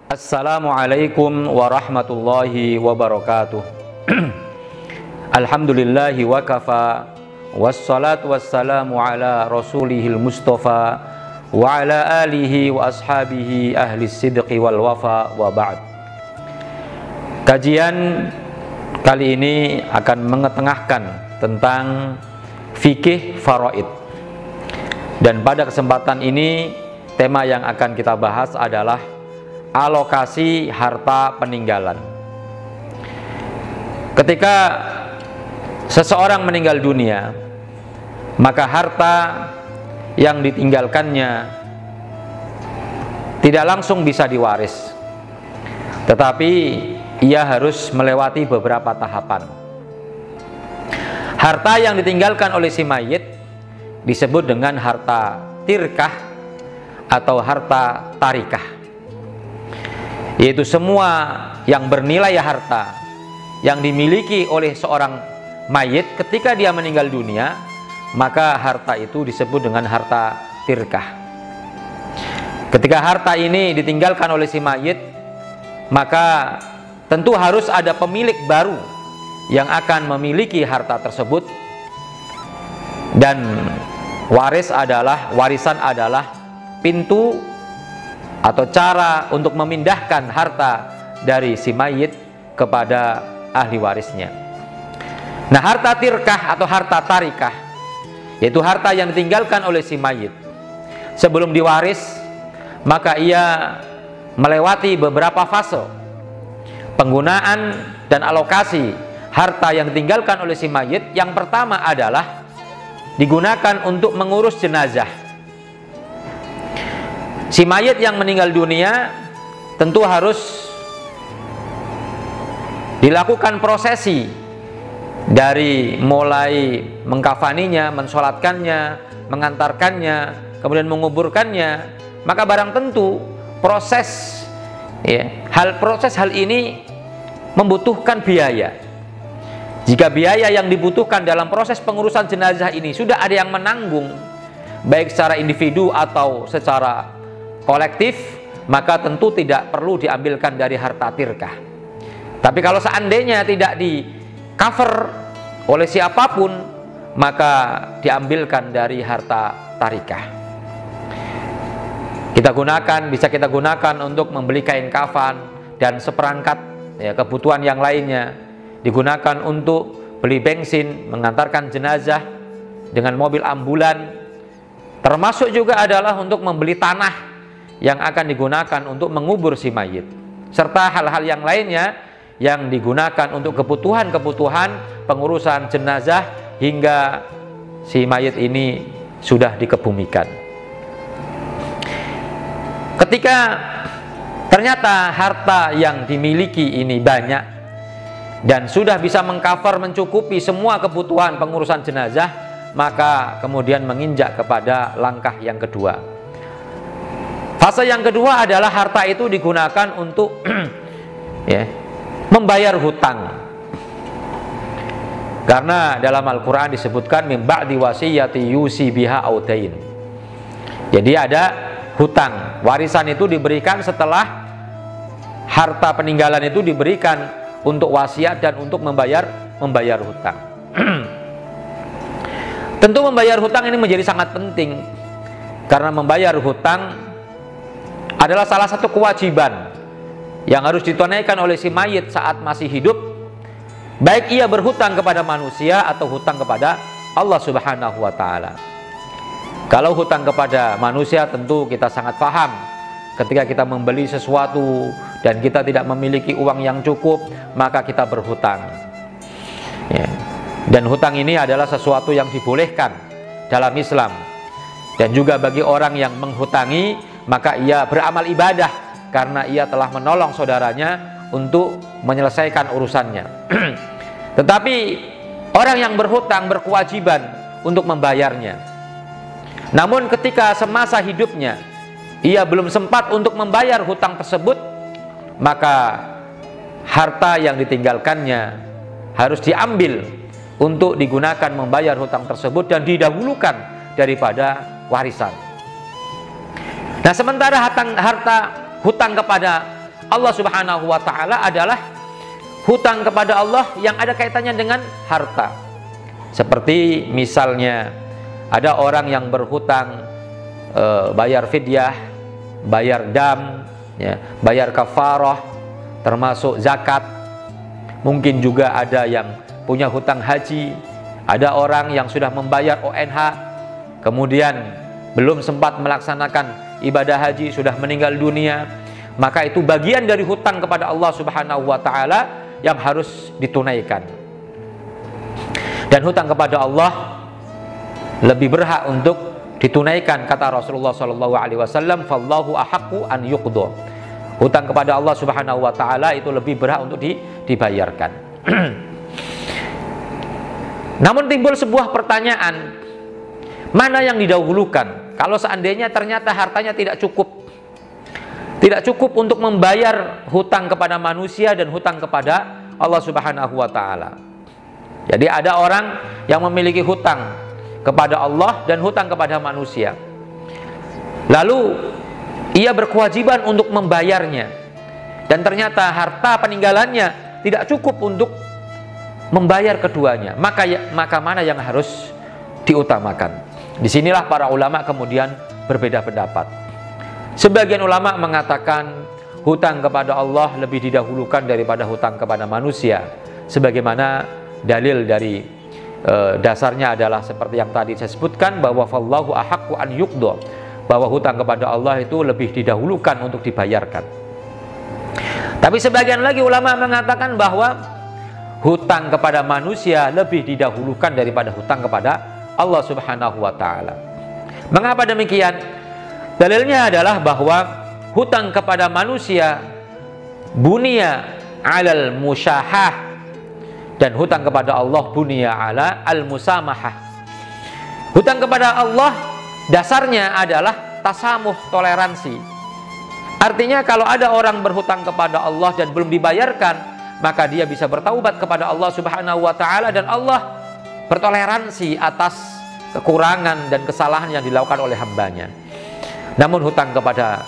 Assalamualaikum warahmatullahi wabarakatuh. Alhamdulillahi wa kafa, wassalatu wassalamu ala rasulihil mustafa wa ala alihi wa ashabihi ahli sidqi wal wafa wa ba'd. Kajian kali ini akan mengetengahkan tentang fikih faraid. Dan pada kesempatan ini tema yang akan kita bahas adalah alokasi harta peninggalan. Ketika seseorang meninggal dunia, maka harta yang ditinggalkannya tidak langsung bisa diwaris, tetapi ia harus melewati beberapa tahapan. Harta yang ditinggalkan oleh si mayit disebut dengan harta tirkah atau harta tarikah, yaitu semua yang bernilai harta yang dimiliki oleh seorang mayit ketika dia meninggal dunia, maka harta itu disebut dengan harta tirkah. Ketika harta ini ditinggalkan oleh si mayit, maka tentu harus ada pemilik baru yang akan memiliki harta tersebut, dan warisan adalah pintu atau cara untuk memindahkan harta dari si mayit kepada ahli warisnya. Nah, harta tirkah atau harta tarikah, yaitu harta yang ditinggalkan oleh si mayit sebelum diwaris, maka ia melewati beberapa fase penggunaan dan alokasi harta yang ditinggalkan oleh si mayit. Yang pertama adalah digunakan untuk mengurus jenazah. Si mayit yang meninggal dunia tentu harus dilakukan prosesi, dari mulai mengkafaninya, mensolatkannya, mengantarkannya, kemudian menguburkannya. Maka barang tentu proses hal ini membutuhkan biaya. Jika biaya yang dibutuhkan dalam proses pengurusan jenazah ini sudah ada yang menanggung, baik secara individu atau secara kolektif, maka tentu tidak perlu diambilkan dari harta tirkah. Tapi kalau seandainya tidak di cover oleh siapapun, maka diambilkan dari harta tarikah. Bisa kita gunakan untuk membeli kain kafan dan seperangkat kebutuhan yang lainnya. Digunakan untuk beli bensin, mengantarkan jenazah dengan mobil ambulan. Termasuk juga adalah untuk membeli tanah yang akan digunakan untuk mengubur si mayit, serta hal-hal yang lainnya yang digunakan untuk kebutuhan-kebutuhan pengurusan jenazah hingga si mayit ini sudah dikebumikan. Ketika ternyata harta yang dimiliki ini banyak dan sudah bisa mengcover, mencukupi semua kebutuhan pengurusan jenazah, maka kemudian menginjak kepada langkah yang kedua. Fase yang kedua adalah harta itu digunakan untuk membayar hutang. Karena dalam Al-Quran disebutkan min ba'di wasiyati yusi biha audain. Jadi ada hutang. Warisan itu diberikan setelah harta peninggalan itu diberikan untuk wasiat dan untuk membayar hutang. Tentu membayar hutang ini menjadi sangat penting, karena membayar hutang adalah salah satu kewajiban yang harus ditunaikan oleh si mayit saat masih hidup, baik ia berhutang kepada manusia atau hutang kepada Allah Subhanahu wa Ta'ala. Kalau hutang kepada manusia, tentu kita sangat paham ketika kita membeli sesuatu dan kita tidak memiliki uang yang cukup, maka kita berhutang. Dan hutang ini adalah sesuatu yang dibolehkan dalam Islam. Dan juga bagi orang yang menghutangi, maka ia beramal ibadah karena ia telah menolong saudaranya untuk menyelesaikan urusannya. Tetapi orang yang berhutang berkewajiban untuk membayarnya. Namun ketika semasa hidupnya ia belum sempat untuk membayar hutang tersebut, maka harta yang ditinggalkannya harus diambil untuk digunakan membayar hutang tersebut dan didahulukan daripada warisan. Nah, sementara harta hutang kepada Allah Subhanahu wa taala adalah hutang kepada Allah yang ada kaitannya dengan harta. Seperti misalnya ada orang yang berhutang bayar fidyah, bayar dam, ya, bayar kafarah, termasuk zakat. Mungkin juga ada yang punya hutang haji, ada orang yang sudah membayar ONH, kemudian belum sempat melaksanakan ibadah haji, sudah meninggal dunia. Maka itu bagian dari hutang kepada Allah Subhanahu wa taala yang harus ditunaikan. Dan hutang kepada Allah lebih berhak untuk ditunaikan, kata Rasulullah sallallahu alaihi wasallam, "Fallahu ahaqqu an yuqda." Hutang kepada Allah Subhanahu wa taala itu lebih berhak untuk dibayarkan. Namun timbul sebuah pertanyaan, mana yang didahulukan? Kalau seandainya ternyata hartanya tidak cukup untuk membayar hutang kepada manusia dan hutang kepada Allah Subhanahu wa taala. Jadi ada orang yang memiliki hutang kepada Allah dan hutang kepada manusia. Lalu ia berkewajiban untuk membayarnya. Dan ternyata harta peninggalannya tidak cukup untuk membayar keduanya. Maka mana yang harus diutamakan? Disinilah para ulama kemudian berbeda pendapat. Sebagian ulama mengatakan hutang kepada Allah lebih didahulukan daripada hutang kepada manusia, sebagaimana dalil dari dasarnya adalah seperti yang tadi saya sebutkan, bahwa fallahu ahaqqu an yuqda, bahwa hutang kepada Allah itu lebih didahulukan untuk dibayarkan. Tapi sebagian lagi ulama mengatakan bahwa hutang kepada manusia lebih didahulukan daripada hutang kepada Allah Subhanahu wa taala. Mengapa demikian? Dalilnya adalah bahwa hutang kepada manusia bunya alal musyahah, dan hutang kepada Allah bunya ala al musamahah. Hutang kepada Allah dasarnya adalah tasamuh, toleransi. Artinya kalau ada orang berhutang kepada Allah dan belum dibayarkan, maka dia bisa bertaubat kepada Allah Subhanahu wa taala, dan Allah bertoleransi atas kekurangan dan kesalahan yang dilakukan oleh hambanya. Namun hutang kepada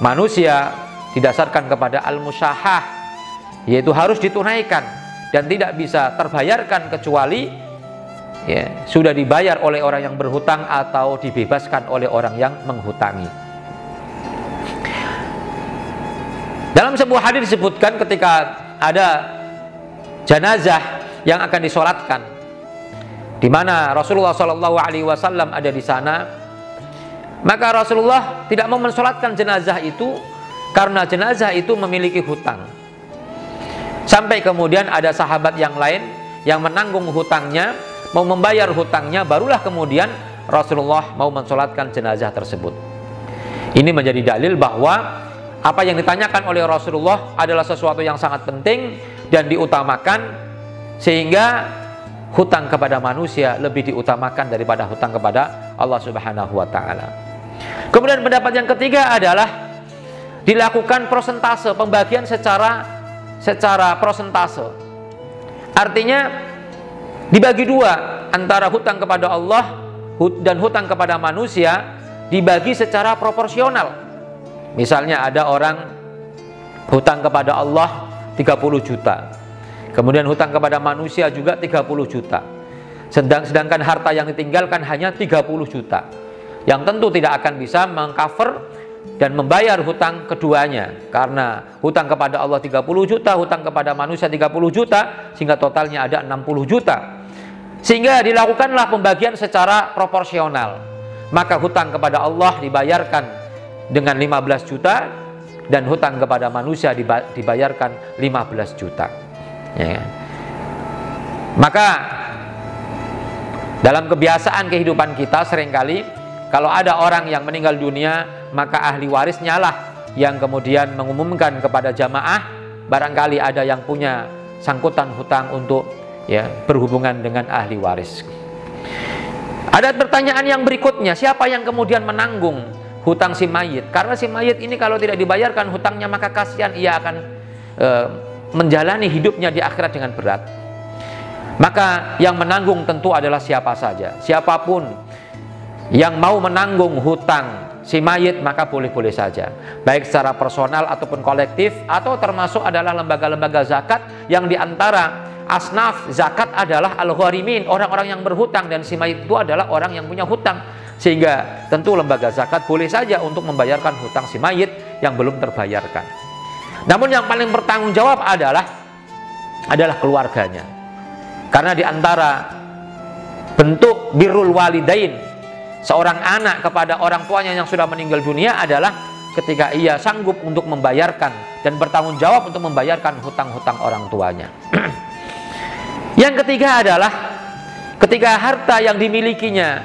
manusia didasarkan kepada al-musyahah, yaitu harus ditunaikan dan tidak bisa terbayarkan kecuali sudah dibayar oleh orang yang berhutang atau dibebaskan oleh orang yang menghutangi. Dalam sebuah hadis disebutkan ketika ada jenazah yang akan disolatkan, di mana Rasulullah SAW ada di sana. Maka Rasulullah tidak mau mensolatkan jenazah itu karena jenazah itu memiliki hutang. Sampai kemudian ada sahabat yang lain yang menanggung hutangnya, mau membayar hutangnya, barulah kemudian Rasulullah mau mensolatkan jenazah tersebut. Ini menjadi dalil bahwa apa yang ditanyakan oleh Rasulullah adalah sesuatu yang sangat penting dan diutamakan, sehingga hutang kepada manusia lebih diutamakan daripada hutang kepada Allah Subhanahu wa taala. Kemudian pendapat yang ketiga adalah dilakukan prosentase, pembagian secara prosentase. Artinya dibagi dua, antara hutang kepada Allah dan hutang kepada manusia dibagi secara proporsional. Misalnya ada orang hutang kepada Allah 30 juta, kemudian hutang kepada manusia juga 30 juta. Sedangkan harta yang ditinggalkan hanya 30 juta, yang tentu tidak akan bisa mengcover dan membayar hutang keduanya, karena hutang kepada Allah 30 juta, hutang kepada manusia 30 juta, sehingga totalnya ada 60 juta. Sehingga dilakukanlah pembagian secara proporsional. Maka hutang kepada Allah dibayarkan dengan 15 juta dan hutang kepada manusia dibayarkan 15 juta. Ya. Maka dalam kebiasaan kehidupan kita seringkali kalau ada orang yang meninggal dunia, maka ahli warisnya lah yang kemudian mengumumkan kepada jamaah, barangkali ada yang punya sangkutan hutang untuk berhubungan dengan ahli waris. Ada pertanyaan yang berikutnya, siapa yang kemudian menanggung hutang si mayit? Karena si mayit ini kalau tidak dibayarkan hutangnya, maka kasihan ia akan menjalani hidupnya di akhirat dengan berat. Maka yang menanggung tentu adalah siapa saja, siapapun yang mau menanggung hutang si mayit, maka boleh-boleh saja, baik secara personal ataupun kolektif, atau termasuk adalah lembaga-lembaga zakat yang diantara asnaf zakat adalah al-gharimin, orang-orang yang berhutang, dan si mayit itu adalah orang yang punya hutang, sehingga tentu lembaga zakat boleh saja untuk membayarkan hutang si mayit yang belum terbayarkan. Namun yang paling bertanggung jawab adalah keluarganya, karena diantara bentuk birrul walidain seorang anak kepada orang tuanya yang sudah meninggal dunia adalah ketika ia sanggup untuk membayarkan dan bertanggung jawab untuk membayarkan hutang-hutang orang tuanya. Yang ketiga adalah ketika harta yang dimilikinya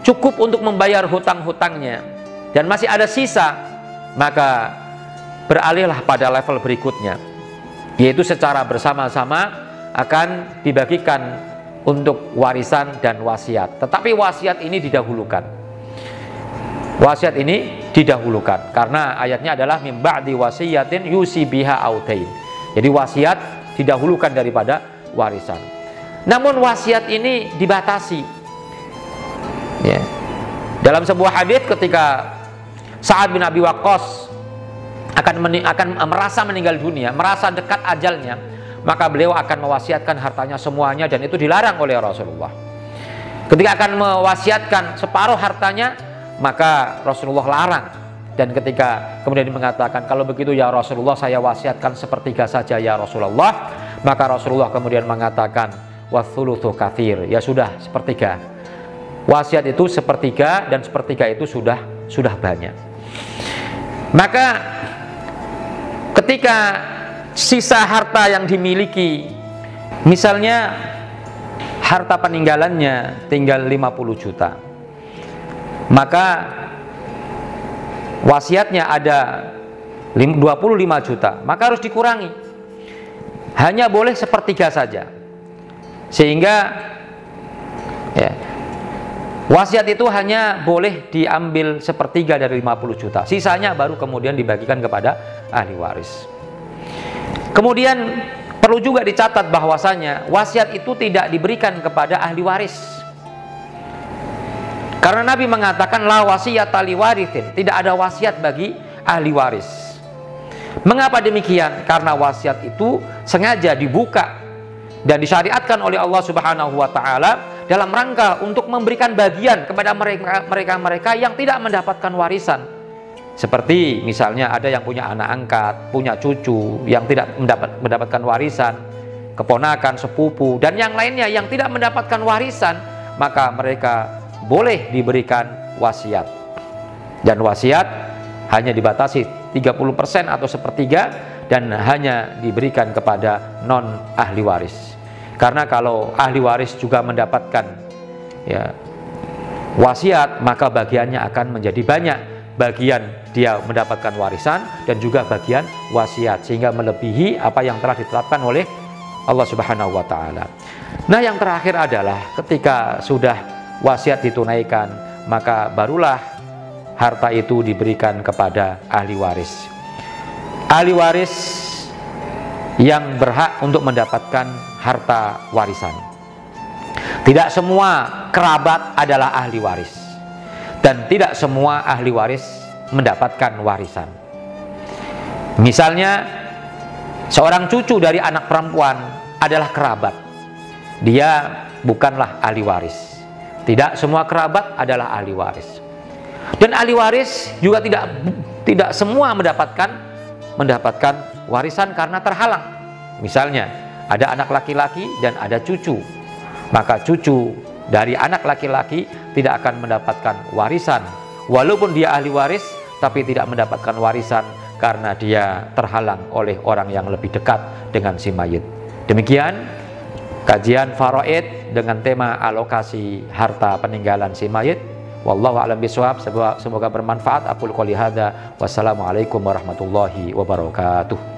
cukup untuk membayar hutang-hutangnya dan masih ada sisa, maka beralihlah pada level berikutnya, yaitu secara bersama-sama akan dibagikan untuk warisan dan wasiat. Tetapi wasiat ini didahulukan. Wasiat ini didahulukan karena ayatnya adalah mim ba'di wasiyatin yusi biha autain. Jadi wasiat didahulukan daripada warisan. Namun wasiat ini dibatasi. Ya. Dalam sebuah hadis ketika Sa'ad bin Abi Waqqas akan merasa meninggal dunia, merasa dekat ajalnya, maka beliau akan mewasiatkan hartanya semuanya, dan itu dilarang oleh Rasulullah. Ketika akan mewasiatkan separuh hartanya, maka Rasulullah larang. Dan ketika kemudian mengatakan, kalau begitu ya Rasulullah, saya wasiatkan sepertiga saja ya Rasulullah, maka Rasulullah kemudian mengatakan, wathuluthu katsir, ya sudah sepertiga. Wasiat itu sepertiga, dan sepertiga itu sudah banyak. Maka ketika sisa harta yang dimiliki, misalnya harta peninggalannya tinggal 50 juta, maka wasiatnya ada 25 juta, maka harus dikurangi, hanya boleh sepertiga saja, sehingga ya, wasiat itu hanya boleh diambil sepertiga dari 50 juta, sisanya baru kemudian dibagikan kepada ahli waris. Kemudian perlu juga dicatat bahwasanya wasiat itu tidak diberikan kepada ahli waris, karena Nabi mengatakan la wasiyata li warithin, tidak ada wasiat bagi ahli waris. Mengapa demikian? Karena wasiat itu sengaja dibuka dan disyariatkan oleh Allah Subhanahu wa taala dalam rangka untuk memberikan bagian kepada mereka yang tidak mendapatkan warisan. Seperti misalnya ada yang punya anak angkat, punya cucu yang tidak mendapatkan warisan, keponakan, sepupu, dan yang lainnya yang tidak mendapatkan warisan, maka mereka boleh diberikan wasiat. Dan wasiat hanya dibatasi 30% atau sepertiga, dan hanya diberikan kepada non ahli waris. Karena kalau ahli waris juga mendapatkan ya, wasiat, maka bagiannya akan menjadi banyak. Bagian dia mendapatkan warisan dan juga bagian wasiat, sehingga melebihi apa yang telah ditetapkan oleh Allah Subhanahu wa taala. Nah, yang terakhir adalah ketika sudah wasiat ditunaikan, maka barulah harta itu diberikan kepada ahli waris. Ahli waris yang berhak untuk mendapatkan harta warisan. Tidak semua kerabat adalah ahli waris, dan tidak semua ahli waris mendapatkan warisan. Misalnya seorang cucu dari anak perempuan adalah kerabat, dia bukanlah ahli waris. Tidak semua kerabat adalah ahli waris, dan ahli waris juga tidak semua mendapatkan warisan karena terhalang. Misalnya ada anak laki-laki dan ada cucu, maka cucu dari anak laki-laki tidak akan mendapatkan warisan walaupun dia ahli waris, tapi tidak mendapatkan warisan karena dia terhalang oleh orang yang lebih dekat dengan si mayit. Demikian kajian faraid dengan tema alokasi harta peninggalan si mayit. Wallahu a'lam bishawab. Semoga bermanfaat. Aqulu qouli hadza. Wassalamualaikum warahmatullahi wabarakatuh.